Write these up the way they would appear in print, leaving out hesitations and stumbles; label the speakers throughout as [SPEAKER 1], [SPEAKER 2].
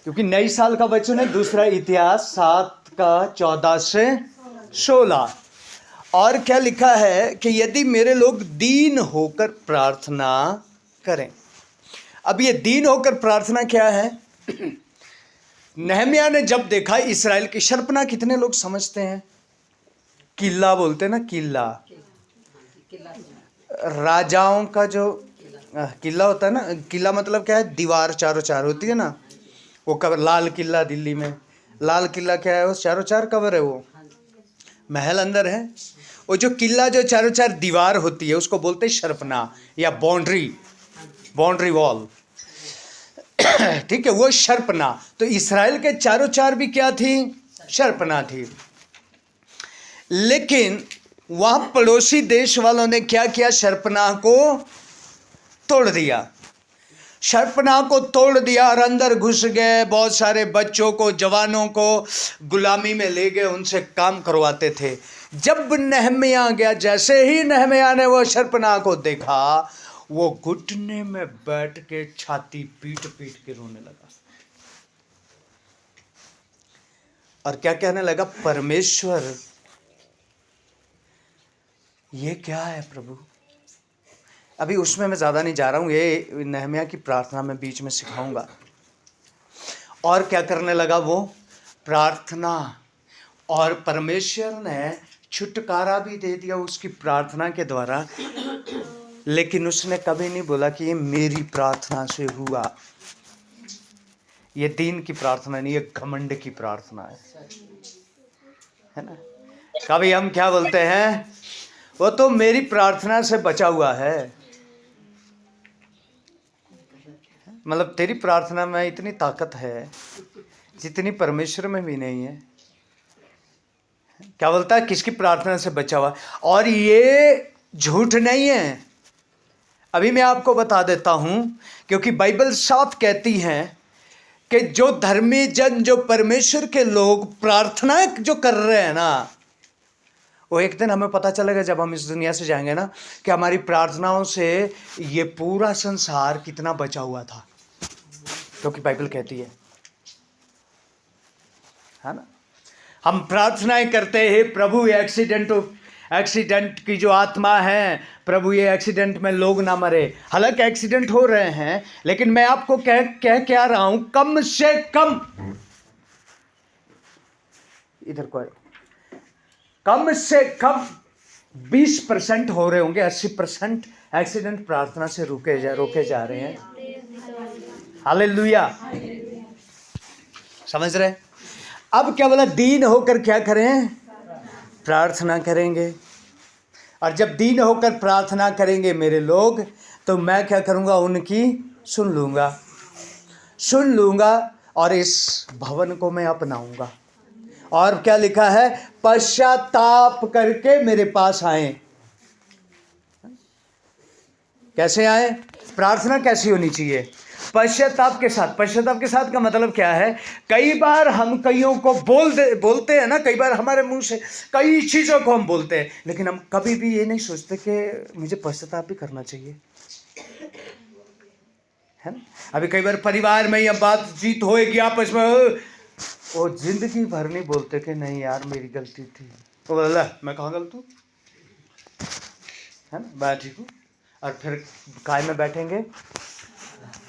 [SPEAKER 1] क्योंकि नई साल का वचन है दूसरा इतिहास 7:14-16। और क्या लिखा है कि यदि मेरे लोग दीन होकर प्रार्थना करें। अब ये दीन होकर प्रार्थना क्या है? नहम्याह ने जब देखा इस्राएल की शर्पना, कितने लोग समझते हैं? किला बोलते हैं ना, किला राजाओं का जो किला होता है ना। किला मतलब क्या है? दीवार चारों चार होती है ना, वो कवर। लाल किला दिल्ली में, लाल किला क्या है? वो चारों चार कवर है, वो महल अंदर है। वो जो किला जो चारों चार दीवार होती है उसको बोलते हैं शर्पना या बाउंड्री, बाउंड्री वॉल। ठीक है, वो शर्पना। तो इस्राएल के चारों चार भी क्या थी? शर्पना थी। लेकिन वहां पड़ोसी देश वालों ने क्या किया? शर्पना को तोड़ दिया। शर्पना को तोड़ दिया और अंदर घुस गए। बहुत सारे बच्चों को, जवानों को गुलामी में ले गए, उनसे काम करवाते थे। जब नहम्याह गया, जैसे ही नहम्याह ने वो शर्पना को देखा, वो घुटने में बैठ के छाती पीट पीट के रोने लगा और क्या कहने लगा? परमेश्वर, ये क्या है प्रभु? अभी उसमें मैं ज़्यादा नहीं जा रहा हूँ, ये नहम्याह की प्रार्थना में बीच में सिखाऊंगा। और क्या करने लगा वो? प्रार्थना। और परमेश्वर ने छुटकारा भी दे दिया उसकी प्रार्थना के द्वारा। लेकिन उसने कभी नहीं बोला कि ये मेरी प्रार्थना से हुआ। ये दीन की प्रार्थना नहीं, ये घमंड की प्रार्थना है ना। कभी हम क्या बोलते हैं? वो तो मेरी प्रार्थना से बचा हुआ है। मतलब तेरी प्रार्थना में इतनी ताकत है जितनी परमेश्वर में भी नहीं है। क्या बोलता है? किसकी प्रार्थना से बचा हुआ? और ये झूठ नहीं है। अभी मैं आपको बता देता हूं, क्योंकि बाइबल साफ कहती है कि जो धर्मी जन, जो परमेश्वर के लोग प्रार्थना जो कर रहे हैं ना, वो एक दिन हमें पता चलेगा जब हम इस दुनिया से जाएंगे ना, कि हमारी प्रार्थनाओं से ये पूरा संसार कितना बचा हुआ था। क्योंकि बाइबल कहती है ना। हम प्रार्थनाएं करते हैं, प्रभु एक्सीडेंट की जो आत्मा है, प्रभु ये एक्सीडेंट में लोग ना मरे। हालांकि एक्सीडेंट हो रहे हैं, लेकिन मैं आपको कह क्या रहा हूं, कम से कम, इधर को कम से कम 20% हो रहे होंगे, 80% एक्सीडेंट प्रार्थना से रोके जा रहे हैं। हालेलुया, समझ रहे? अब क्या बोला? दीन होकर क्या करें? प्रार्थना करेंगे। और जब दीन होकर प्रार्थना करेंगे मेरे लोग, तो मैं क्या करूंगा? उनकी सुन लूंगा और इस भवन को मैं अपनाऊंगा। और क्या लिखा है? पश्चाताप करके मेरे पास आए। कैसे आए? प्रार्थना कैसी होनी चाहिए? पश्चाताप के साथ। पश्चाताप के साथ का मतलब क्या है? कई बार हम कईयों को बोलते हैं ना, कई बार हमारे मुंह से कई चीज़ों को हम बोलते हैं, लेकिन हम कभी भी ये नहीं सोचते कि मुझे पश्चाताप भी करना चाहिए, है ना। अभी कई बार परिवार में या बातचीत होएगी आपस में, वो जिंदगी भर नहीं बोलते कि नहीं यार मेरी गलती थी। तो बोला मैं कहाँ गलत हूँ, है ना, मैं ठीक हूँ। और फिर काय में बैठेंगे?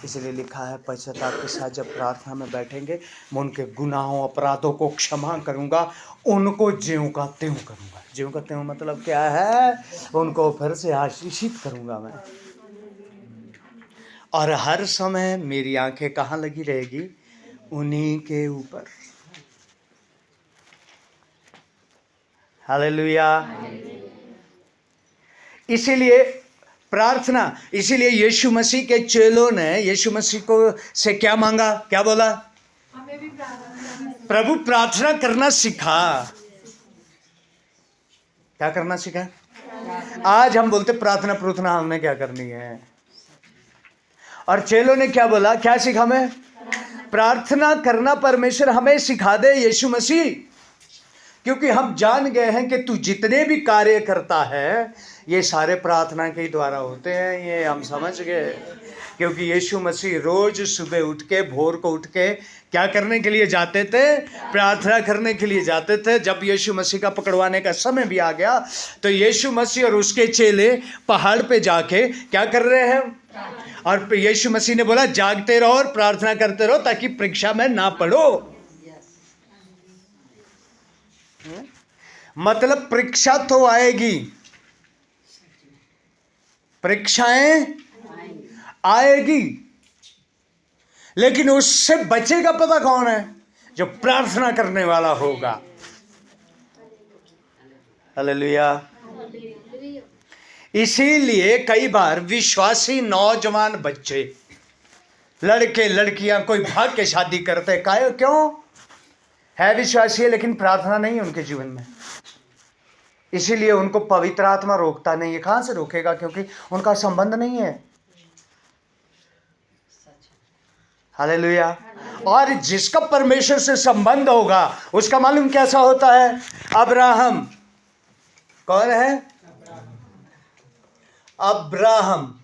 [SPEAKER 1] इसलिए लिखा है पश्चाताप के साथ जब प्रार्थना में बैठेंगे, मैं उनके गुनाहों अपराधों को क्षमा करूंगा, उनको ज्यों का त्यों करूंगा। ज्यों का त्यों मतलब क्या है? उनको फिर से आशीषित करूंगा मैं। और हर समय मेरी आंखें कहाँ लगी रहेगी? उन्हीं के ऊपर। हालेलुया। इसीलिए प्रार्थना, इसीलिए यीशु मसीह के चेलों ने यीशु मसीह को से क्या मांगा? क्या बोला? हमें भी प्रभु प्रार्थना करना सिखा। क्या करना सिखा? आज हम बोलते प्रार्थना हमने क्या करनी है, और चेलों ने क्या बोला? क्या सिखा? हमें प्रार्थना करना परमेश्वर हमें सिखा दे, यीशु मसीह। क्योंकि हम जान गए हैं कि तू जितने भी कार्य करता है ये सारे प्रार्थना के द्वारा होते हैं, ये हम समझ गए। क्योंकि यीशु मसीह रोज सुबह उठ के, भोर को उठ के क्या करने के लिए जाते थे? प्रार्थना करने के लिए जाते थे। जब यीशु मसीह का पकड़वाने का समय भी आ गया तो यीशु मसीह और उसके चेले पहाड़ पे जाके क्या कर रहे हैं? और यीशु मसीह ने बोला जागते रहो और प्रार्थना करते रहो ताकि परीक्षा में ना पड़ो। मतलब परीक्षा तो आएगी, परीक्षाएं आएगी, लेकिन उससे बचेगा पता कौन है? जो प्रार्थना करने वाला होगा। हालेलुया। इसीलिए कई बार विश्वासी नौजवान बच्चे, लड़के लड़कियां कोई भाग के शादी करते, क्यों? है विश्वासी है लेकिन प्रार्थना नहीं है उनके जीवन में, इसीलिए उनको पवित्र आत्मा रोकता नहीं है। कहां से रोकेगा? क्योंकि उनका संबंध नहीं है। हालेलुया। और जिसका परमेश्वर से संबंध होगा उसका मालूम कैसा होता है? अब्राहम कौन है? अब्राहम।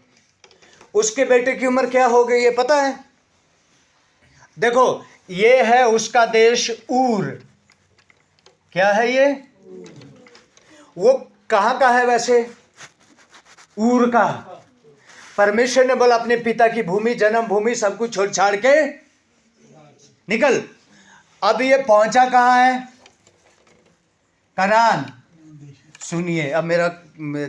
[SPEAKER 1] उसके बेटे की उम्र क्या हो गई है पता है? देखो, ये है उसका देश ऊर। क्या है ये? वो कहां का है वैसे? ऊर का। परमेश्वर ने बोला अपने पिता की भूमि, जन्म भूमि सब कुछ छोड़ छाड़ के निकल। अब ये पहुंचा कहां है? कनान। सुनिए, अब मेरा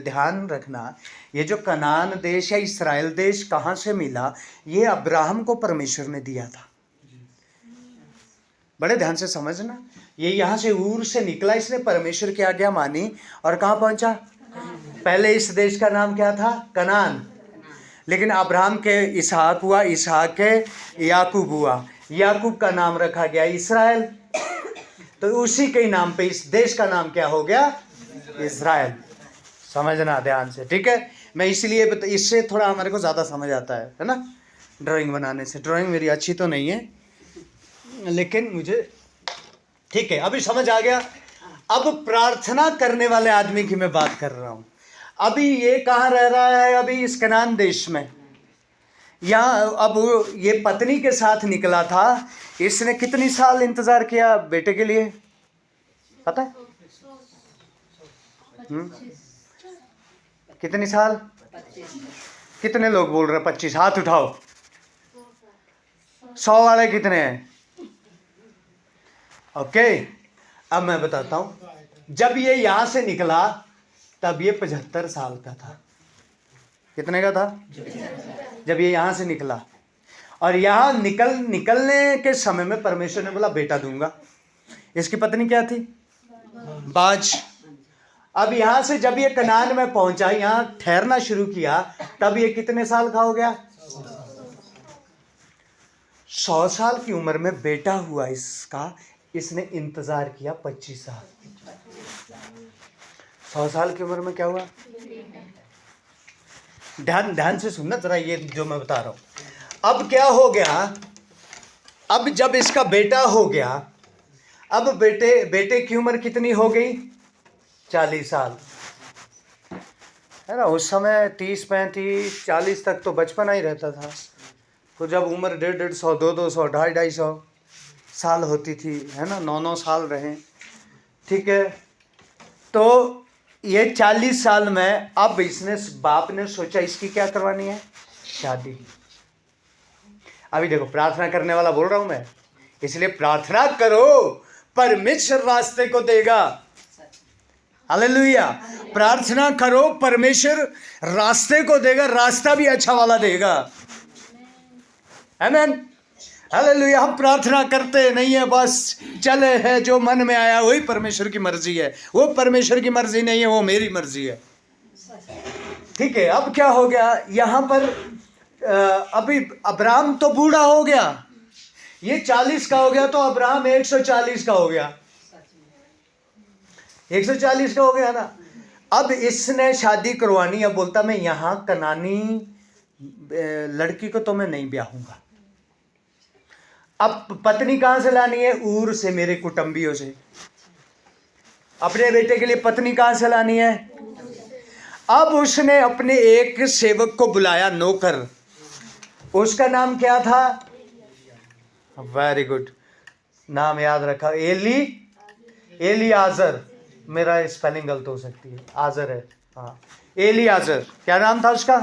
[SPEAKER 1] ध्यान रखना, ये जो कनान देश या इस्राएल देश कहां से मिला? ये अब्राहम को परमेश्वर ने दिया था। बड़े ध्यान से समझना, ये यहां से ऊर से निकला, इसने परमेश्वर की आज्ञा मानी और कहां पहुंचा? पहले इस देश का नाम क्या था? कनान। लेकिन अब्राहम के इसहाक हुआ, इसहाक के याकूब हुआ, याकूब का नाम रखा गया इस्राएल। तो उसी के नाम पे इस देश का नाम क्या हो गया? इस्राएल। समझना ध्यान से, ठीक है? मैं इसलिए इससे थोड़ा हमारे को ज़्यादा समझ आता है ना, ड्राइंग बनाने से। ड्राइंग मेरी अच्छी तो नहीं है लेकिन मुझे ठीक है, अभी समझ आ गया। अब प्रार्थना करने वाले आदमी की मैं बात कर रहा हूं। अभी ये कहाँ रह रहा है? अभी इस कनान देश में। यहाँ अब ये पत्नी के साथ निकला था। इसने कितनी साल इंतजार किया बेटे के लिए पता है? कितनी साल? कितने लोग बोल रहे 25? हाथ उठाओ। 100 वाले कितने हैं? ओके, अब मैं बताता हूं। जब ये यहां से निकला तब ये 75 साल का था। कितने का था जब ये यहां से निकला? और यहां निकलने के समय में परमेश्वर ने बोला बेटा दूंगा। इसकी पत्नी क्या थी? बाज। अब यहां से जब ये कनान में पहुंचा, यहां ठहरना शुरू किया, तब ये कितने साल का हो गया? 100 साल की उम्र में बेटा हुआ इसका। इसने इंतजार किया 25 साल। 100 साल की उम्र में क्या हुआ? ध्यान से सुनना जरा, ये जो मैं बता रहा हूं। अब क्या हो गया? अब जब इसका बेटा हो गया, अब बेटे की उम्र कितनी हो गई? 40 साल, है ना? उस समय 30, 35, 40 तक तो बचपना ही रहता था। तो जब उम्र 150, 200, 250 साल होती थी, है ना, 9 साल रहे, ठीक है। तो ये 40 साल में अब इसने, बाप ने सोचा इसकी क्या करवानी है? शादी। अभी देखो, प्रार्थना करने वाला बोल रहा हूं मैं, इसलिए प्रार्थना करो, परमेश्वर रास्ते को देगा। हालेलुया। प्रार्थना करो, परमेश्वर रास्ते को देगा, रास्ता भी अच्छा वाला देगा। आमीन। हालेलुया। हम प्रार्थना करते नहीं है, बस चले है, जो मन में आया वही परमेश्वर की मर्जी है। वो परमेश्वर की मर्जी नहीं है, वो मेरी मर्जी है, ठीक है। अब क्या हो गया यहां पर? अभी अब्राहम तो बूढ़ा हो गया, ये 40 का हो गया, तो अब्राहम 140 का हो गया। 140 का हो गया ना। अब इसने शादी करवानी। अब बोलता मैं यहां कनानी लड़की को तो मैं नहीं ब्याहूंगा। अब पत्नी कहां से लानी है? ऊर से, मेरे कुटुंबियों से। अपने बेटे के लिए पत्नी कहाँ से लानी है? अब उसने अपने एक सेवक को बुलाया, नौकर, उसका नाम क्या था? वेरी गुड, नाम याद रखा, एलियाजर। मेरा स्पेलिंग गलत हो सकती है, आजर है, हाँ, एलियाजर। क्या नाम था उसका?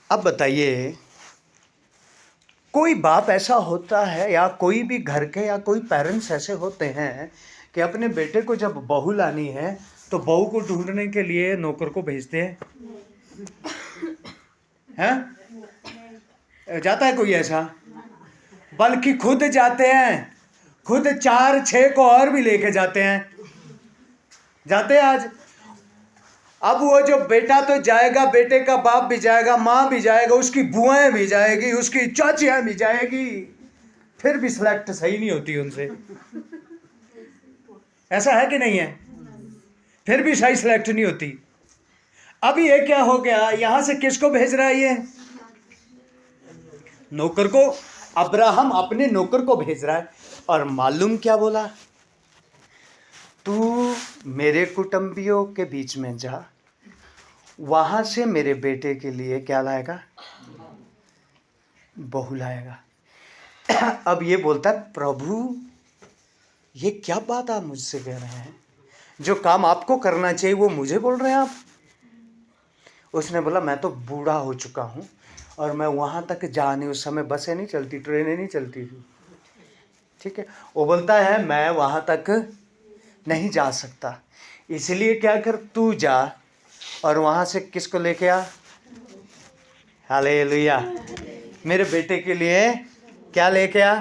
[SPEAKER 1] अब बताइए, कोई बाप ऐसा होता है या कोई भी घर के या कोई पेरेंट्स ऐसे होते हैं कि अपने बेटे को जब बहू लानी है तो बहू को ढूंढने के लिए नौकर को भेजते हैं? जाता है कोई ऐसा? बल्कि खुद जाते हैं, खुद 4-6 को और भी लेके जाते हैं, जाते हैं आज। अब वो जो बेटा तो जाएगा, बेटे का बाप भी जाएगा, माँ भी जाएगा, उसकी बुआएं भी जाएगी, उसकी चाचियां भी जाएगी, फिर भी सिलेक्ट सही नहीं होती उनसे। ऐसा है कि नहीं है? फिर भी सही सिलेक्ट नहीं होती। अब ये क्या हो गया, यहां से किसको भेज रहा है ये? नौकर को। अब्राहम अपने नौकर को भेज रहा है, और मालूम क्या बोला? तू मेरे कुटुंबियों के बीच में जा, वहां से मेरे बेटे के लिए क्या लाएगा? बहू लाएगा। अब ये बोलता है, प्रभु ये क्या बात आप मुझसे कह रहे हैं? जो काम आपको करना चाहिए वो मुझे बोल रहे हैं आप? उसने बोला, मैं तो बूढ़ा हो चुका हूँ और मैं वहाँ तक जा नहीं, उस समय बसें नहीं चलती, ट्रेनें नहीं चलती थी, ठीक है। वो बोलता है मैं वहाँ तक नहीं जा सकता, इसलिए क्या कर, तू जा और वहाँ से किसको लेके आ? हालेलुया, मेरे बेटे के लिए क्या लेके आ?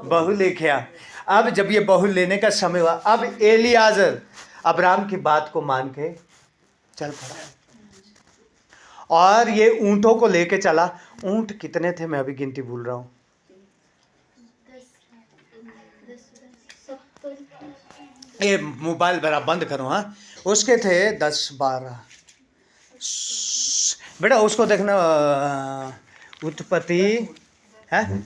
[SPEAKER 1] बहू लेके आ। अब जब ये बहू लेने का समय हुआ, अब एलियाजर अब्राहम की बात को मान के चल पड़ा और ये ऊंटों को लेके चला। ऊंट कितने थे, मैं अभी गिनती भूल रहा हूँ। ये मोबाइल जरा बंद करो, हाँ। उसके थे 10-12। बेटा उसको देखना, उत्पत्ति है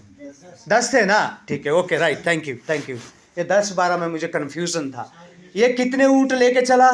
[SPEAKER 1] 10 थे ना, ठीक है, okay, right, thank you thank you. ये 10-12 में मुझे कंफ्यूजन था। ये कितने ऊंट लेके चला?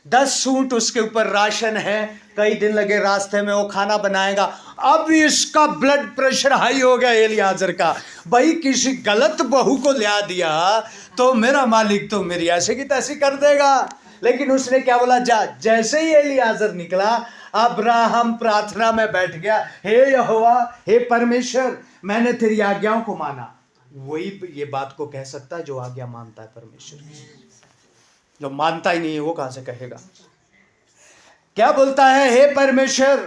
[SPEAKER 1] 10 ऊंट, उसके ऊपर राशन है, कई दिन लगे रास्ते में, वो खाना बनाएगा। अब इसका ब्लड प्रेशर हाई हो गया एलियाजर का, भाई किसी गलत बहू को ले दिया तो मेरा मालिक तो मेरी ऐसे की तैसी कर देगा। लेकिन उसने क्या बोला? जा। जैसे ही एलियाजर निकला, अब्राहम प्रार्थना में बैठ गया, हे यहोवा, हे परमेश्वर, मैंने तेरी आज्ञाओं को माना। वही ये बात को कह सकता है जो आज्ञा मानता है परमेश्वर की। जो मानता ही नहीं है वो कहां से कहेगा? क्या बोलता है? हे परमेश्वर,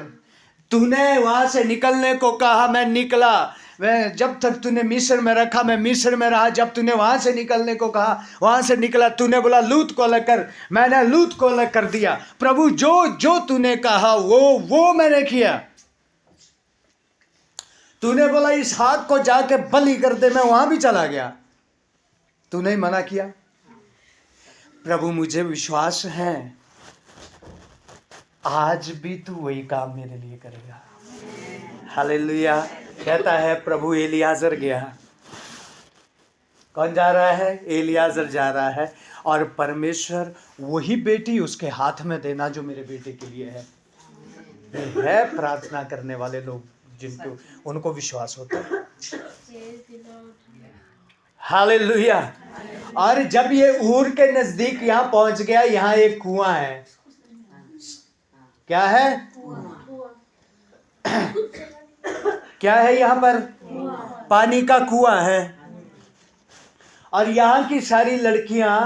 [SPEAKER 1] तूने वहां से निकलने को कहा, मैं निकला। मैं जब तक तूने मिस्र में रखा मैं मिस्र में रहा, जब तूने वहां से निकलने को कहा वहां से निकला। तूने बोला लूत को अलग कर, मैंने लूत को अलग कर दिया। प्रभु जो जो तूने कहा वो मैंने किया। तूने बोला इसहाक को जाके बलि कर दे, मैं वहां भी चला गया, तूने ही मना किया। प्रभु मुझे विश्वास है आज भी तू वही काम मेरे लिए करेगा। हालेलुया। कहता है प्रभु एलियाजर गया। कौन जा रहा है? एलियाजर जा रहा है, और परमेश्वर वही बेटी उसके हाथ में देना जो मेरे बेटे के लिए है प्रार्थना करने वाले लोग जिनको उनको विश्वास होता है। हालेलुया। और जब ये ऊर के नजदीक यहाँ पहुंच गया, यहाँ एक कुआं है। क्या है? क्या है यहाँ पर? पानी का कुआं है। और यहाँ की सारी लड़कियां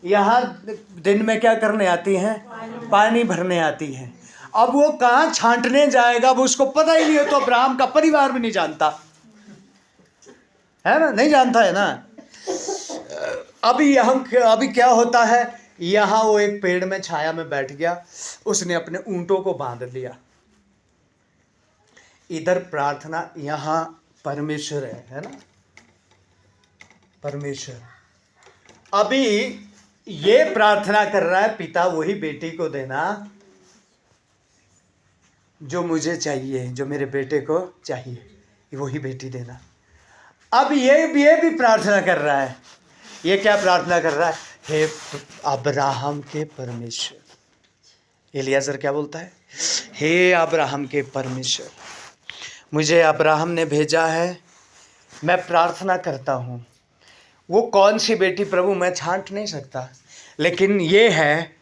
[SPEAKER 1] यहाँ दिन में क्या करने आती हैं? पानी भरने आती हैं। अब वो कहाँ छांटने जाएगा वो उसको पता ही नहीं है, तो अब्राहम का परिवार भी नहीं जानता है ना, नहीं जानता है ना। अभी क्या होता है, यहाँ वो एक पेड़ में छाया में बैठ गया, उसने अपने ऊंटों को बांध लिया। इधर प्रार्थना, यहाँ परमेश्वर है ना, परमेश्वर अभी ये प्रार्थना कर रहा है, पिता वही बेटी को देना जो मुझे चाहिए, जो मेरे बेटे को चाहिए, वही बेटी देना। अब ये भी प्रार्थना कर रहा है ये क्या प्रार्थना कर रहा है? हे अब्राहम के परमेश्वर। एलियाजर क्या बोलता है? हे अब्राहम के परमेश्वर, मुझे अब्राहम ने भेजा है, मैं प्रार्थना करता हूँ। वो कौन सी बेटी प्रभु मैं छांट नहीं सकता, लेकिन ये है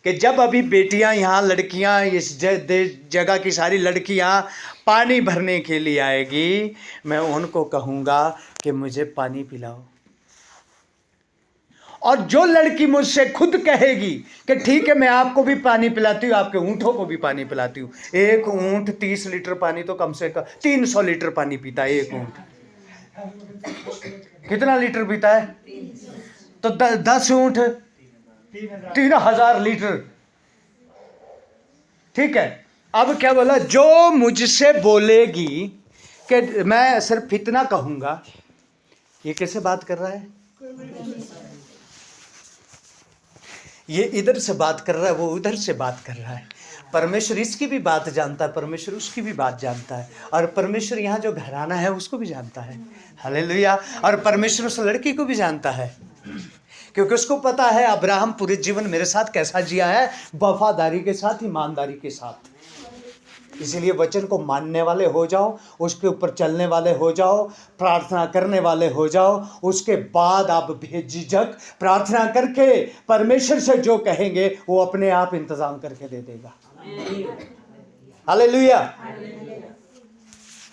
[SPEAKER 1] कि जब अभी बेटियां यहाँ, लड़कियां, इस जगह की सारी लड़कियां पानी भरने के लिए आएगी, मैं उनको कहूँगा कि मुझे पानी पिलाओ। और जो लड़की मुझसे खुद कहेगी कि ठीक है मैं आपको भी पानी पिलाती हूँ, आपके ऊँटों को भी पानी पिलाती हूँ। एक ऊँट 30 लीटर पानी तो कम से कम 300 लीटर पानी पीता है एक ऊँट। कितना लीटर पीता है? तो 10 ऊँट 3000 लीटर। ठीक है, अब क्या बोला? जो मुझसे बोलेगी कि मैं सिर्फ इतना कहूंगा। ये कैसे बात कर रहा है? ये इधर से बात कर रहा है, वो उधर से बात कर रहा है। परमेश्वर इसकी भी बात जानता है, परमेश्वर उसकी भी बात जानता है, और परमेश्वर यहाँ जो घराना है उसको भी जानता है। हालेलुया। और परमेश्वर उस लड़की को भी जानता है, क्योंकि उसको पता है अब्राहम पूरे जीवन मेरे साथ कैसा जिया है, वफादारी के साथ, ईमानदारी के साथ। इसीलिए वचन को मानने वाले हो जाओ, उसके ऊपर चलने वाले हो जाओ, प्रार्थना करने वाले हो जाओ। उसके बाद आप बेझिझक प्रार्थना करके परमेश्वर से जो कहेंगे वो अपने आप इंतजाम करके दे देगा। हालेलुया।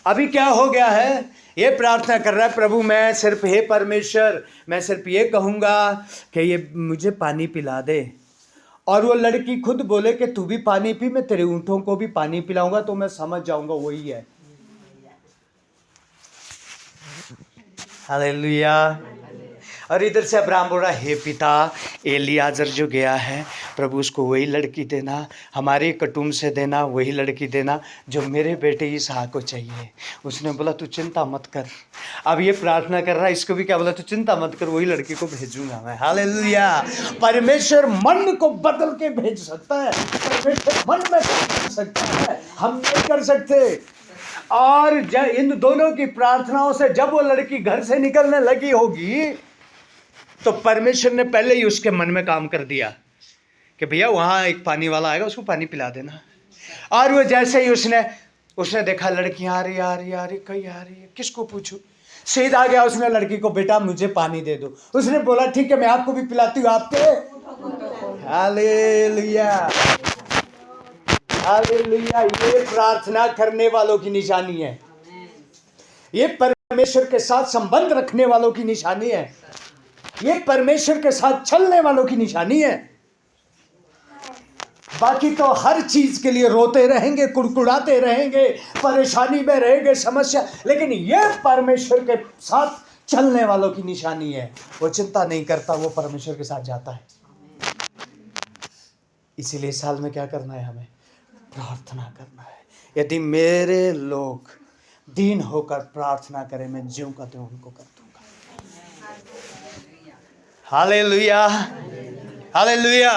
[SPEAKER 1] अभी क्या हो गया है? ये प्रार्थना कर रहा है, प्रभु मैं सिर्फ, हे परमेश्वर मैं सिर्फ ये कहूँगा कि ये मुझे पानी पिला दे। और वो लड़की खुद बोले कि तू भी पानी पी, मैं तेरे ऊँटों को भी पानी पिलाऊंगा, तो मैं समझ जाऊंगा वही है। हालेलुया। और इधर से अब्राहम बोल रहा, हे पिता, एलियाजर जो गया है प्रभु उसको वही लड़की देना, हमारे कुटुंब से देना, वही लड़की देना जो मेरे बेटे इसहाक को चाहिए। उसने बोला तू चिंता मत कर। अब ये प्रार्थना कर रहा है, इसको भी क्या बोला? तू चिंता मत कर, वही लड़की को भेजूंगा मैं। हालेलुया। परमेश्वर मन को बदल के भेज सकता है, परमेश्वर मन में कर सकता है, हम नहीं कर सकते। और जब इन दोनों की प्रार्थनाओं से जब वो लड़की घर से निकलने लगी होगी, तो परमेश्वर ने पहले ही उसके मन में काम कर दिया कि भैया वहाँ एक पानी वाला आएगा, उसको पानी पिला देना। और वो जैसे ही उसने देखा लड़की आ रही कहीं आ रही है, किसको पूछूं, सीधा गया उसने लड़की को, बेटा मुझे पानी दे दो। उसने बोला ठीक है मैं आपको भी पिलाती हूँ, आपके। Hallelujah, hallelujah. ये प्रार्थना करने वालों की निशानी है, ये परमेश्वर के साथ संबंध रखने वालों की निशानी है, ये परमेश्वर के साथ चलने वालों की निशानी है। बाकी तो हर चीज के लिए रोते रहेंगे, कुड़कुड़ाते रहेंगे, परेशानी में रहेंगे, समस्या, लेकिन ये परमेश्वर के साथ चलने वालों की निशानी है। वो चिंता नहीं करता, वो परमेश्वर के साथ जाता है। इसीलिए साल में क्या करना है? हमें प्रार्थना करना है। यदि मेरे लोग दीन होकर प्रार्थना करें, मैं ज्यों का त्यों उनको कर दूंगा। Hallelujah, hallelujah.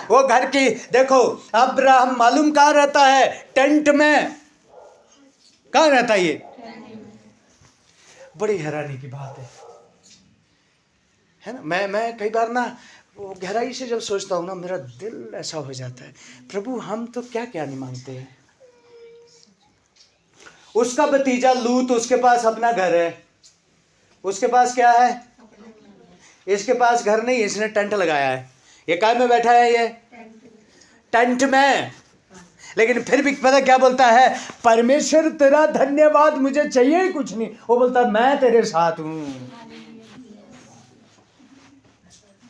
[SPEAKER 1] वो घर की देखो, अब्राहम मालूम कहाँ रहता है? टेंट में। कहाँ रहता है ये? बड़ी हैरानी की बात है ना। मैं कई बार ना वो गहराई से जब सोचता हूँ ना, मेरा दिल ऐसा हो जाता है, प्रभु हम तो क्या क्या नहीं मांगते हैं। उसका भतीजा लूत, उसके पास अपना घर है, उसके पास क्या है? इसके पास घर नहीं, इसने टेंट लगाया है। ये काय में बैठा है? ये टेंट में। लेकिन फिर भी पता क्या बोलता है? परमेश्वर तेरा धन्यवाद, मुझे चाहिए ही कुछ नहीं। वो बोलता है मैं तेरे साथ हूं।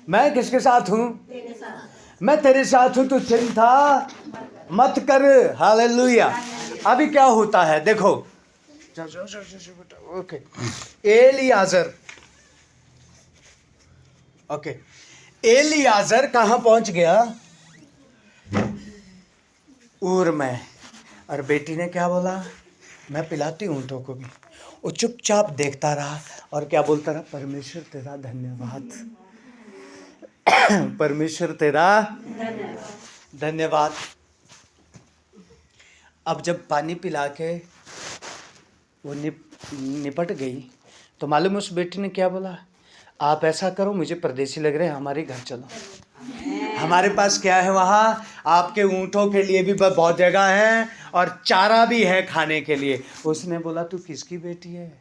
[SPEAKER 1] मैं किसके साथ हूं? मैं तेरे साथ हूं, तू चिंता मत कर। हालेलुया। अभी क्या होता है देखो, ओके। एलियाजर, ओके, एलियाजर कहाँ पहुंच गया? ऊर में। और बेटी ने क्या बोला? मैं पिलाती हूँ ऊँटों को भी। वो चुपचाप देखता रहा और क्या बोलता रहा? परमेश्वर तेरा धन्यवाद, परमेश्वर तेरा धन्यवाद। अब जब पानी पिला के वो निपट गई, तो मालूम उस बेटी ने क्या बोला? आप ऐसा करो, मुझे परदेसी लग रहे हैं, हमारे घर चलो, हमारे पास क्या है वहाँ, आपके ऊँटों के लिए भी बहुत जगह है और चारा भी है खाने के लिए। उसने बोला तू किसकी बेटी है?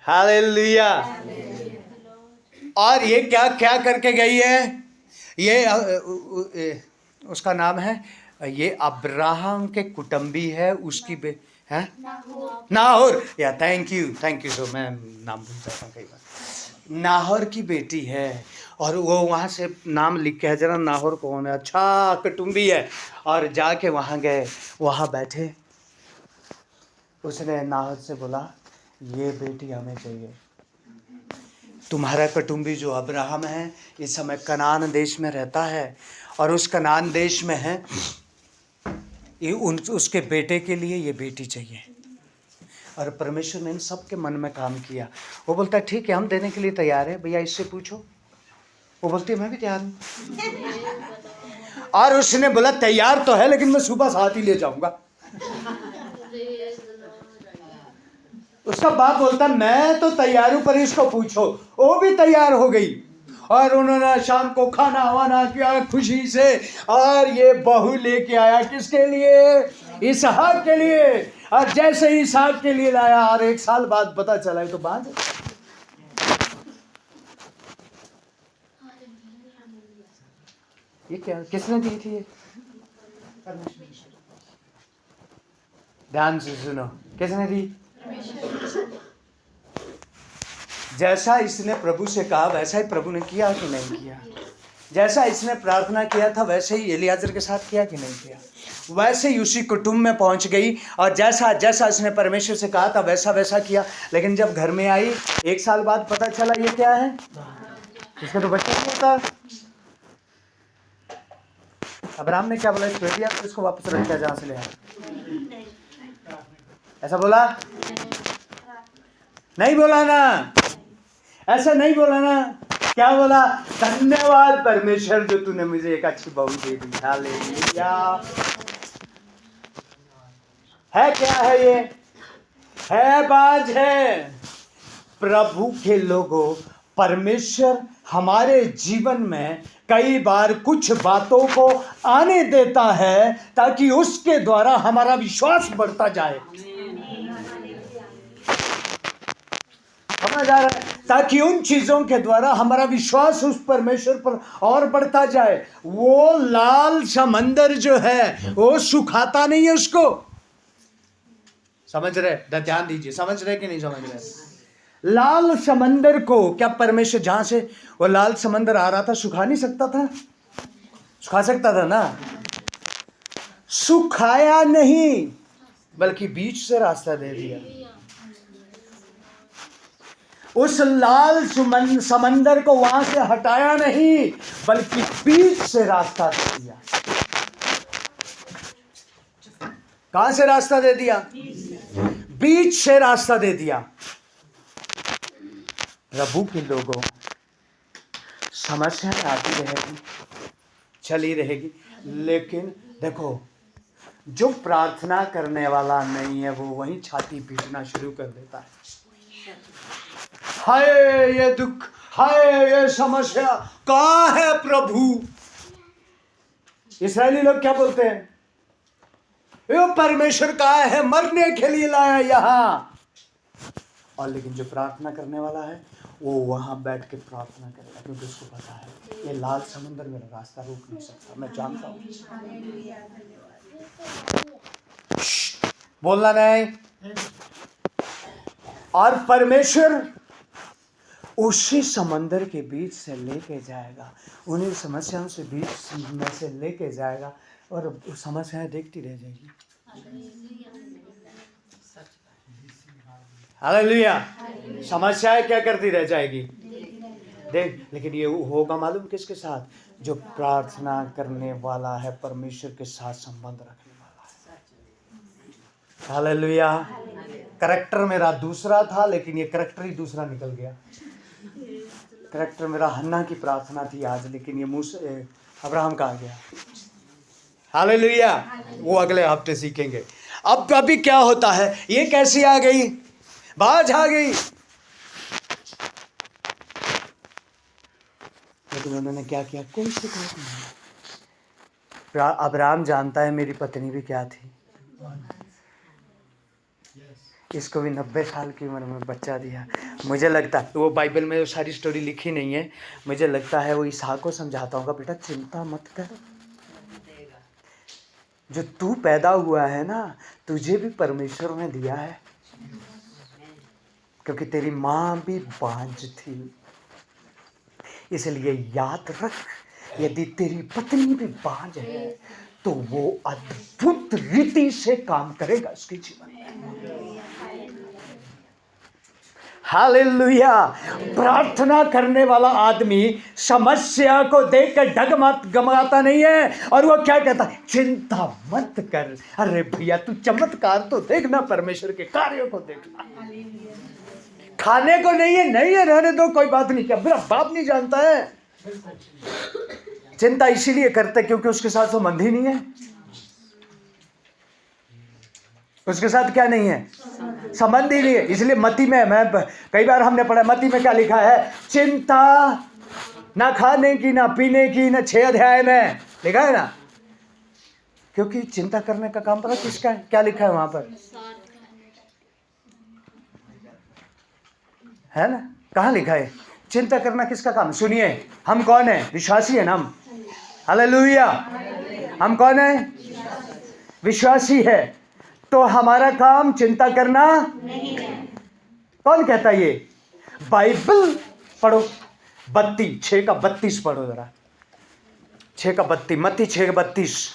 [SPEAKER 1] हालेलुया। और ये क्या क्या करके गई है? ये उसका नाम है, ये अब्राहम के कुटुंबी है, उसकी है नाहोर। या थैंक यू सो, मैं नाम भूल जाता हूँ कई बार। नाहोर की बेटी है और वो वहाँ से नाम लिख के है, जरा नाहोर कौन है, अच्छा कुटुंबी है। और जाके वहाँ गए, वहाँ बैठे, उसने नाहोर से बोला ये बेटी हमें चाहिए। तुम्हारा कुटुंबी जो अब्राहम है इस समय कनान देश में रहता है और उस कनान देश में है, ये उसके बेटे के लिए ये बेटी चाहिए। और परमेश्वर ने इन सब के मन में काम किया। वो बोलता है ठीक है, हम देने के लिए तैयार है, भैया इससे पूछो। वो बोलती है मैं भी तैयार हूँ। और उसने बोला तैयार तो है लेकिन मैं सुबह साथ ही ले जाऊंगा। उसका बाप बोलता मैं तो तैयार हूं पर इसको पूछो। वो भी तैयार हो गई और उन्होंने शाम को खाना वाना किया खुशी से, और ये बहू लेके आया किसके लिए? इसहाक के लिए। और जैसे ही इसहाक के लिए लाया और 1 साल बाद पता चला तो बात है। ये क्या किसने दी थी? ये ध्यान से सुनो, किसने दी? जैसा इसने प्रभु से कहा वैसा ही प्रभु ने किया कि नहीं किया? जैसा इसने प्रार्थना किया था वैसे ही एलियाजर के साथ किया कि नहीं किया? वैसे ही उसी कुटुंब में पहुंच गई और जैसा जैसा इसने परमेश्वर से कहा था वैसा वैसा किया। लेकिन जब घर में आई 1 साल बाद पता चला ये क्या है, इसका तो बच्चा नहीं होता। अब्राहम ने क्या बोला, छोड़ दिया तो इसको वापस रख दिया जहां से ले आया। ऐसा बोला नहीं? बोला ना, ऐसा नहीं बोला ना। क्या बोला? धन्यवाद परमेश्वर जो तूने मुझे एक अच्छी बहू दे दी। हालेलुया। है क्या है ये? है बाज है। प्रभु के लोगों, परमेश्वर हमारे जीवन में कई बार कुछ बातों को आने देता है ताकि उसके द्वारा हमारा विश्वास बढ़ता जाए। समझ आ रहा है? ताकि उन चीजों के द्वारा हमारा विश्वास उस परमेश्वर पर और बढ़ता जाए। वो लाल समंदर जो है वो सुखाता नहीं है उसको। समझ रहे? ध्यान दीजिए, समझ रहे कि नहीं समझ रहे? लाल समंदर को क्या परमेश्वर जहां से वो लाल समंदर आ रहा था सुखा नहीं सकता था? सुखा सकता था ना? सुखाया नहीं बल्कि बीच से रास्ता दे दिया। उस लाल समंदर को वहां से हटाया नहीं बल्कि बीच से रास्ता दे दिया। कहां से रास्ता दे दिया? बीच से रास्ता दे दिया। प्रभु के लोगों, समस्याएं आती रहेगी, चली रहेगी, लेकिन देखो जो प्रार्थना करने वाला नहीं है वो वहीं छाती पीटना शुरू कर देता है। हाय ये दुख, हाय ये समस्या, कहाँ है प्रभु? इस्राएली लोग क्या बोलते हैं? ये परमेश्वर कहाँ है? मरने के लिए लाया यहाँ। और लेकिन जो प्रार्थना करने वाला है वो वहां बैठ के प्रार्थना करेगा क्योंकि उसको पता है ये लाल समुद्र मेरा रास्ता रोक नहीं सकता। मैं जानता हूँ। बोलना नहीं। और परमेश्वर उसी समंदर के बीच से लेके जाएगा, उन्हीं समस्याओं से बीच में से लेके जाएगा और समस्याएं देखती रह जाएगी। हालेलुया। समस्याएं क्या करती रह जाएगी? देख, लेकिन ये होगा मालूम किसके साथ? जो प्रार्थना करने वाला है, परमेश्वर के साथ संबंध रखने वाला है। हालेलुया। करैक्टर मेरा दूसरा था लेकिन ये करैक्टर ही दूसरा निकल गया। करैक्टर मेरा हन्ना की प्रार्थना थी आज, लेकिन ये मूसा अब्राहम का आ गया। हालेलुया। वो अगले हफ्ते सीखेंगे। अब अभी क्या होता है? ये कैसी आ गई? बाज आ गई। लेकिन उन्होंने क्या किया? कोई शिकायत नहीं। अब्राहम जानता है मेरी पत्नी भी क्या थी, इसको भी 90 साल की उम्र में बच्चा दिया। मुझे लगता है वो बाइबल में वो सारी स्टोरी लिखी नहीं है, मुझे लगता है वो इसहाक को समझाता होगा, बेटा चिंता मत कर, जो तू पैदा हुआ है ना, तुझे भी परमेश्वर ने दिया है, क्योंकि तेरी माँ भी बांझ थी, इसलिए याद रख, यदि तेरी पत्नी भी बांझ है तो वो अद्भुत रीति से काम करेगा उसके जीवन में। हालेलुया। प्रार्थना करने वाला आदमी समस्या को देखकर डगमगाता नहीं है, और वो क्या कहता है? चिंता मत कर। अरे भैया तू चमत्कार तो देखना, परमेश्वर के कार्यों को देखना। खाने को नहीं है, नहीं है, रहने दो, कोई बात नहीं। क्या मेरा बाप नहीं जानता है? चिंता इसीलिए करते क्योंकि उसके साथ संबंध ही नहीं है। उसके साथ क्या नहीं है? संबंध ही नहीं है। इसलिए मत्ती में, मैं कई बार हमने पढ़ा, मत्ती में क्या लिखा है? चिंता ना खाने की, ना पीने की, ना 6 अध्याय में लिखा है ना, क्योंकि चिंता करने का काम पता किसका है? क्या लिखा है वहां पर? है ना? कहाँ लिखा है? चिंता करना किसका काम? सुनिए, हम कौन है? विश्वासी है ना हम। हालेलुया। हम कौन है? विश्वासी है। तो हमारा काम चिंता करना नहीं है। कौन कहता है ये? बाइबल पढ़ो, 6 का 32 पढ़ो जरा, 6 का 32, मत्ती 6 का 32।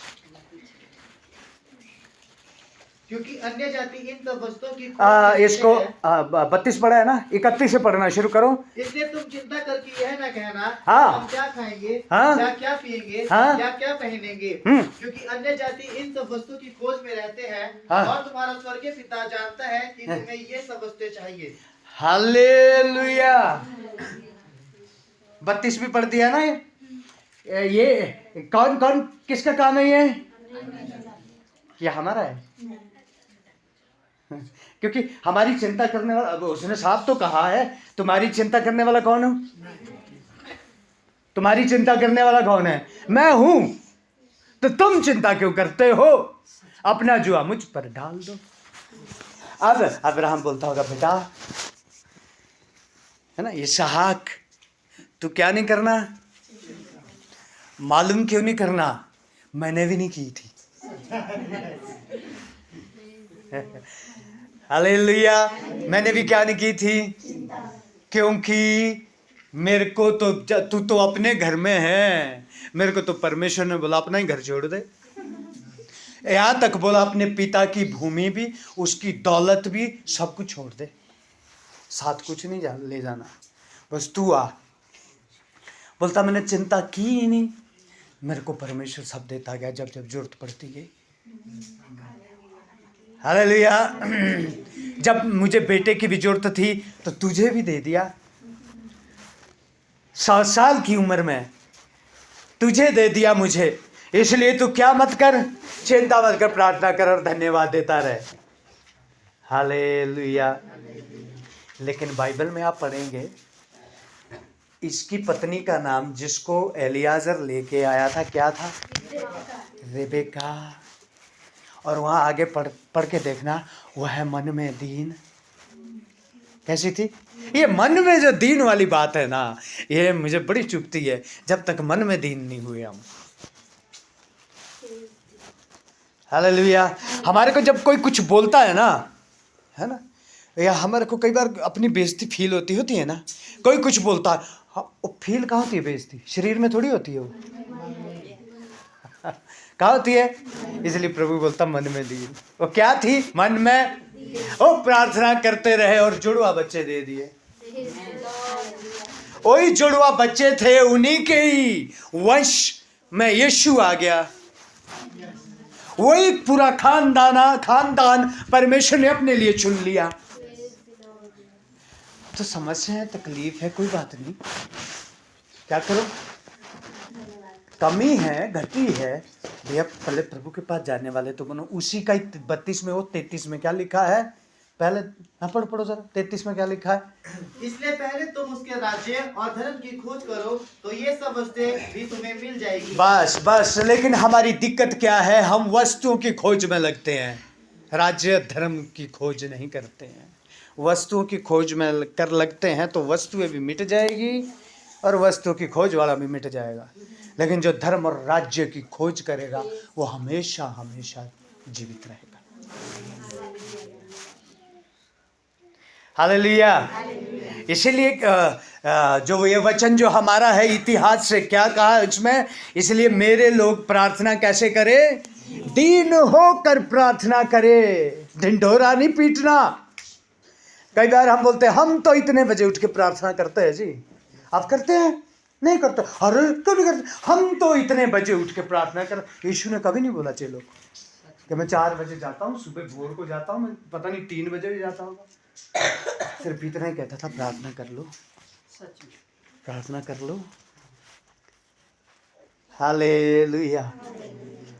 [SPEAKER 2] क्योंकि अन्य जाति इन सब वस्तुओं की
[SPEAKER 1] इसको 32 पढ़ा है ना, 31 से पढ़ना शुरू करो।
[SPEAKER 2] इसलिए तुम चिंता करके यह ना कहना,
[SPEAKER 1] हाँ,
[SPEAKER 2] हम क्या खाएंगे,
[SPEAKER 1] हाँ,
[SPEAKER 2] या क्या पिएंगे,
[SPEAKER 1] हाँ,
[SPEAKER 2] या क्या पहनेंगे, क्योंकि अन्य जाति इन सब वस्तु की खोज में रहते हैं,
[SPEAKER 1] हाँ,
[SPEAKER 2] और तुम्हारा स्वर्गीय पिता जानता है कि तुम्हें ये सब वस्तुएं चाहिए।
[SPEAKER 1] हालेलुया। 32 भी पढ़ दिया ना। ये कौन कौन किसका काम है? ये हमारा है, क्योंकि हमारी चिंता करने वाला, उसने साफ तो कहा है, तुम्हारी चिंता करने वाला कौन हो? तुम्हारी चिंता करने वाला कौन है? मैं हूं। तो तुम चिंता क्यों करते हो? अपना जुआ मुझ पर डाल दो। अब अब्राहम बोलता होगा, बेटा है ना, इसहाक तू क्या नहीं करना? मालूम क्यों नहीं करना? मैंने भी नहीं की थी। हालेलुया। मैंने भी क्या नहीं की थी? क्योंकि मेरे को तो, तू तो अपने घर में है, मेरे को तो परमेश्वर ने बोला अपना ही घर छोड़ दे। यहाँ तक बोला अपने पिता की भूमि भी, उसकी दौलत भी, सब कुछ छोड़ दे, साथ कुछ नहीं ले जाना, बस तू आ। बोलता मैंने चिंता की ही नहीं, मेरे को परमेश्वर सब देता गया जब जब जरूरत पड़ती गई। हालेलुया। जब मुझे बेटे की भी जरूरत थी तो तुझे भी दे दिया। 100 साल की उम्र में तुझे दे दिया मुझे, इसलिए तू क्या मत कर, चिंता मत कर, प्रार्थना कर और धन्यवाद देता रहे। हालेलुया। लेकिन बाइबल में आप पढ़ेंगे, इसकी पत्नी का नाम जिसको एलियाजर लेके आया था क्या था? रेबेका। और वहाँ आगे पढ़ के देखना, वह है मन में दीन। कैसी थी? ये मन में जो दीन वाली बात है ना, ये मुझे बड़ी चुभती है, जब तक मन में दीन नहीं हुए हम। हालेलुया। हमारे को जब कोई कुछ बोलता है ना, है ना, या हमारे को कई बार अपनी बेइज्जती फील होती है ना, कोई कुछ बोलता है, वो फील कहाँ होती है? बेइज्जती शरीर में थोड़ी होती है वो। कहाँ होती है? इसलिए प्रभु बोलता मन में दीन। वो क्या थी? मन में। वो प्रार्थना करते रहे और जुड़वा बच्चे दे दिए। वही जुड़वा बच्चे थे, उन्हीं के ही वंश में यीशु आ गया। वही पूरा खानदान परमेश्वर ने अपने लिए चुन लिया। तो समस्या है, तकलीफ है, कोई बात नहीं, क्या करो? कमी है, घटी है भैया, पहले प्रभु के पास जाने वाले तो बनो। उसी का 32 में वो 33 में क्या लिखा है? पहले हाँ पढ़ो जरा 33 में क्या लिखा है?
[SPEAKER 2] इसलिए पहले तुम उसके राज्य और धर्म की खोज करो तो ये सब वस्तुएं भी तुम्हें मिल जाएगी।
[SPEAKER 1] बस लेकिन हमारी दिक्कत क्या है? हम वस्तुओं की खोज में लगते हैं, राज्य धर्म की खोज नहीं करते हैं। वस्तुओं की खोज में कर लगते हैं तो वस्तुएं भी मिट जाएगी और वस्तुओं की खोज वाला भी मिट जाएगा। लेकिन जो धर्म और राज्य की खोज करेगा वो हमेशा हमेशा जीवित रहेगा। हालेलुया। इसीलिए जो ये वचन जो हमारा है इतिहास से क्या कहा इसमें, इसलिए मेरे लोग प्रार्थना कैसे करें? दीन होकर प्रार्थना करें, ढिंढोरा नहीं पीटना। कई बार हम बोलते हैं हम तो इतने बजे उठ के प्रार्थना करते हैं। जी आप करते हैं? नहीं करते? अरे कभी करते? हम तो इतने बजे उठ के प्रार्थना कर। यीशु ने कभी नहीं बोला चलो कि मैं 4 बजे जाता हूँ, सुबह भोर को जाता हूँ, मैं पता नहीं 3 बजे भी जाता होगा। सिर्फ इतना ही कहता था प्रार्थना कर लो, प्रार्थना कर लो। हालेलुया।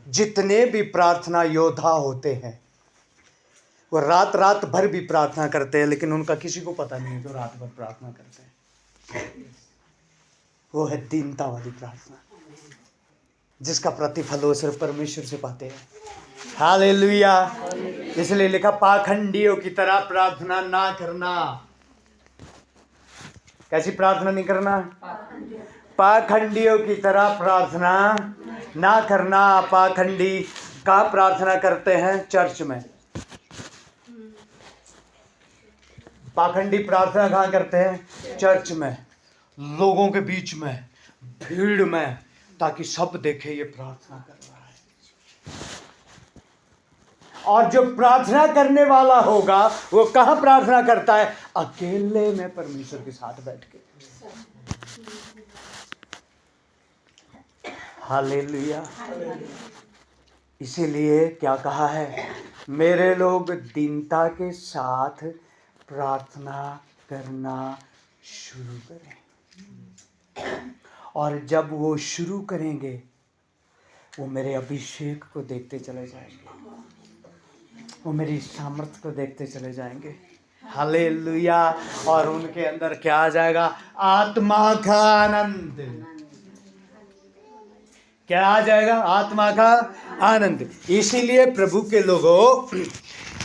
[SPEAKER 1] जितने भी प्रार्थना योद्धा होते हैं वो रात रात भर भी प्रार्थना करते हैं, लेकिन उनका किसी को पता नहीं है तो रात भर प्रार्थना करते हैं। वो है दीनता वाली प्रार्थना, जिसका प्रतिफल वो सिर्फ परमेश्वर से पाते हैं। हालेलुया। इसलिए लिखा पाखंडियों की तरह प्रार्थना ना करना। कैसी प्रार्थना नहीं करना? पाखंडियों की तरह प्रार्थना ना करना। पाखंडी कहाँ प्रार्थना करते हैं? चर्च में। पाखंडी प्रार्थना कहाँ करते हैं? चर्च में, लोगों के बीच में, भीड़ में, ताकि सब देखे ये प्रार्थना कर रहा है। और जो प्रार्थना करने वाला होगा वो कहाँ प्रार्थना करता है? अकेले में परमेश्वर के साथ बैठ के। हालेलुया। इसीलिए क्या कहा है? मेरे लोग दीनता के साथ प्रार्थना करना शुरू करें, और जब वो शुरू करेंगे वो मेरे अभिषेक को देखते चले जाएंगे, वो मेरी सामर्थ्य को देखते चले जाएंगे। हालेलुया। और उनके अंदर क्या आ जाएगा? आत्मा का आनंद। क्या आ जाएगा? आत्मा का आनंद। इसीलिए प्रभु के लोगों,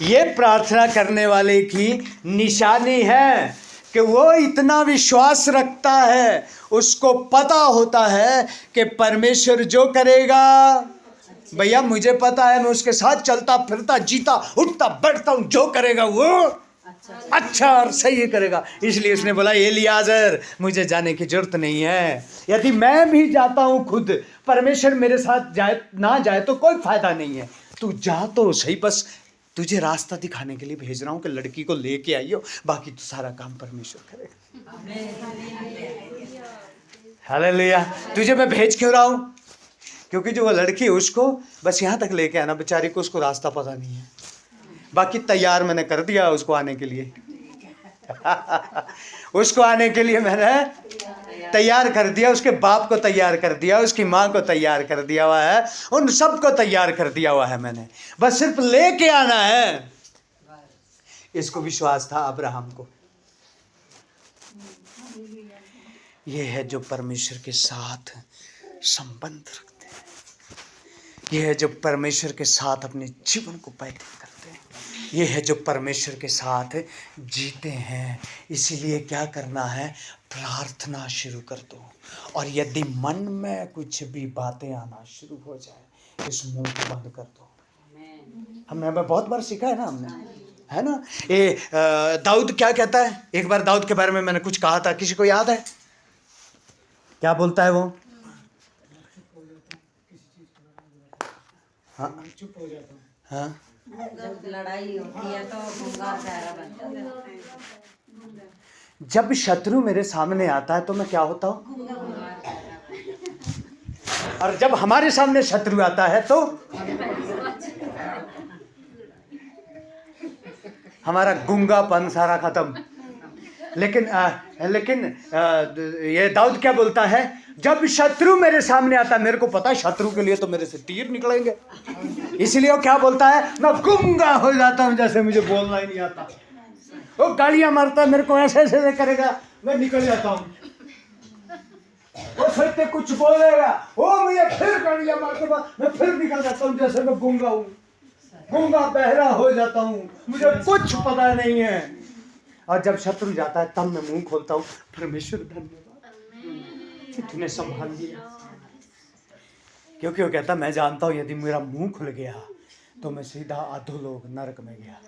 [SPEAKER 1] ये प्रार्थना करने वाले की निशानी है कि वो इतना विश्वास रखता है, उसको पता होता है कि परमेश्वर जो करेगा, भैया मुझे पता है, मैं उसके साथ चलता फिरता जीता उठता बैठता हूँ, जो करेगा वो अच्छा और सही करेगा। इसलिए उसने बोला एलियाजर मुझे जाने की जरूरत नहीं है, यदि मैं भी जाता हूँ खुद, परमेश्वर मेरे साथ जाए ना जाए तो कोई फायदा नहीं है, तू जा तो सही, बस तुझे रास्ता दिखाने के लिए भेज रहा हूँ कि लड़की को लेके आइयो, बाकी तो सारा काम परमेश्वर करेगा। हालेलुया। तुझे मैं भेज क्यों रहा हूँ? क्योंकि जो वो लड़की है उसको बस यहाँ तक लेके आना, बेचारी को उसको रास्ता पता नहीं है, बाकी तैयार मैंने कर दिया उसको आने के लिए। उसको आने के लिए मैंने तैयार कर दिया, उसके बाप को तैयार कर दिया, उसकी माँ को तैयार कर दिया हुआ है, उन सबको तैयार कर दिया हुआ है मैंने, बस सिर्फ लेके आना है। इसको विश्वास था अब्राहम को। ये है जो परमेश्वर के साथ संबंध रखते हैं, ये है जो परमेश्वर के साथ अपने जीवन को व्यतीत करते हैं, ये है जो परमेश्वर के साथ जीते हैं। इसीलिए क्या करना है? प्रार्थना शुरू कर दो, और यदि मन में कुछ भी बातें आना शुरू हो जाए, इस मुंह को बंद कर दो। हमने बहुत बार सीखा है ना, हमने, है ना। ये दाऊद क्या कहता है? एक बार दाऊद के बारे में मैंने कुछ कहा था, किसी को याद है? क्या बोलता है वो? हाँ, चुप हो जाता हूँ। हाँ,
[SPEAKER 3] जब लड़ाई होती है तो गूंगा प्यारा बन जाता है।
[SPEAKER 1] जब शत्रु मेरे सामने आता है तो मैं क्या होता हूँ? और जब हमारे सामने शत्रु आता है तो हमारा गूंगापन सारा खत्म। लेकिन ये दाऊद क्या बोलता है? जब शत्रु मेरे सामने आता, मेरे को पता है शत्रु के लिए तो मेरे से तीर निकलेंगे, इसलिए वो क्या बोलता है? मैं गूंगा हो जाता हूँ, जैसे मुझे बोलना ही नहीं आता। वो गालियां मारता है मेरे को, ऐसे ऐसे करेगा, मैं निकल जाता हूँ। वो सत्य कुछ बोलेगा, वो मुझे फिर गालियां मारते बाद मैं फिर निकल जाता हूँ, जैसे मैं गूंगा हूँ, गूंगा बहरा हो जाता हूँ, मुझे कुछ पता नहीं है। और जब शत्रु जाता है तब मैं मुंह खोलता हूँ, परमेश्वर धन्यवाद तूने संभाल लिया। क्योंकि वो कहता मैं जानता हूँ यदि मेरा मुंह खुल गया तो मैं सीधा अधोलोक नरक में गया।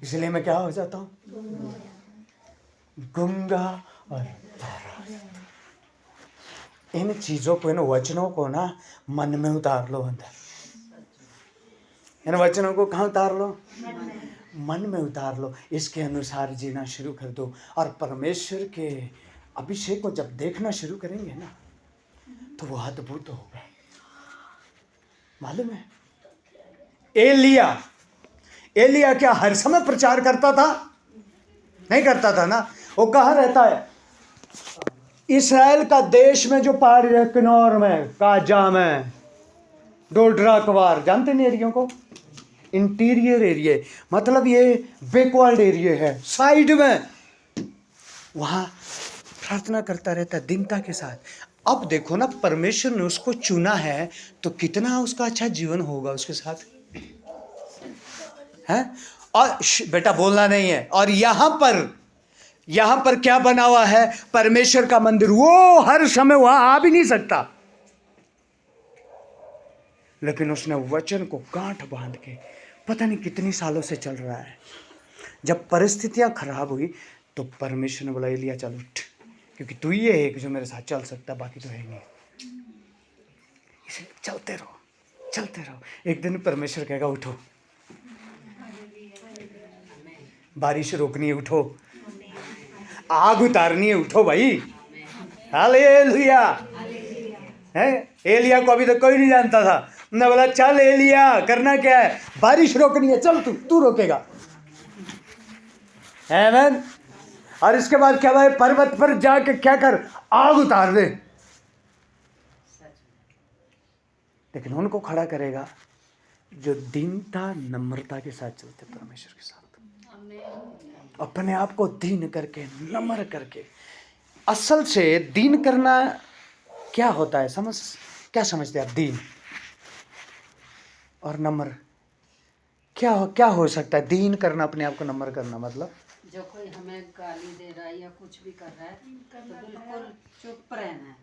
[SPEAKER 1] इसलिए मैं क्या हो जाता हूँ, गूंगा और बहरा। इन चीजों को, इन वचनों को ना मन में उतार लो अंदर। इन वचनों को कहाँ उतार लो, मन में उतार लो। इसके अनुसार जीना शुरू कर दो और परमेश्वर के अभिषेक को जब देखना शुरू करेंगे ना तो वो अद्भुत होगा। मालूम है एलिया क्या हर समय प्रचार करता था? नहीं करता था ना। वो कहाँ रहता है? इस्राएल का देश में जो पहाड़ी है, किन्नौर में, काजा में, डोडरा कवार, जानते नहीं एरिया को? इंटीरियर एरिया, मतलब ये बैकवर्ड एरिया है, साइड में, वहां प्रार्थना करता रहता दीनता के साथ। अब देखो ना, परमेश्वर ने उसको चुना है तो कितना उसका अच्छा जीवन होगा उसके साथ, है? और बेटा बोलना नहीं है। और यहां पर क्या बना हुआ है? परमेश्वर का मंदिर। वो हर समय वहां आ भी नहीं सकता, लेकिन उसने वचन को गांठ बांध के पता नहीं कितनी सालों से चल रहा है। जब परिस्थितियां खराब हुई तो परमेश्वर ने बोला एलिया चल उठ, क्योंकि तू ही है एक जो मेरे साथ चल सकता, बाकी तो है ही नहीं। इसलिए चलते रहो। एक दिन परमेश्वर कहेगा उठो, बारिश रोकनी है उठो, आग उतारनी है उठो भाई। हालेलुया। है? एलिया को अभी तक कोई नहीं जानता था। ने बोला चल एलिया, करना क्या है? बारिश रोकनी है, चल तू रोकेगा। आमीन। और इसके बाद क्या भाई? पर्वत पर जाके क्या कर? आग उतार दे। लेकिन उनको खड़ा करेगा जो दीनता नम्रता के साथ चलते परमेश्वर के साथ, अपने आप को दीन करके, नम्र करके। असल से दीन करना क्या होता है? क्या समझते हैं आप? दीन और नम्र क्या हो सकता है? दीन करना, अपने आप को नम्र करना, मतलब
[SPEAKER 3] जो कोई हमें गाली दे रहा है या कुछ भी कर रहा है तो बिल्कुल चुप रहना है।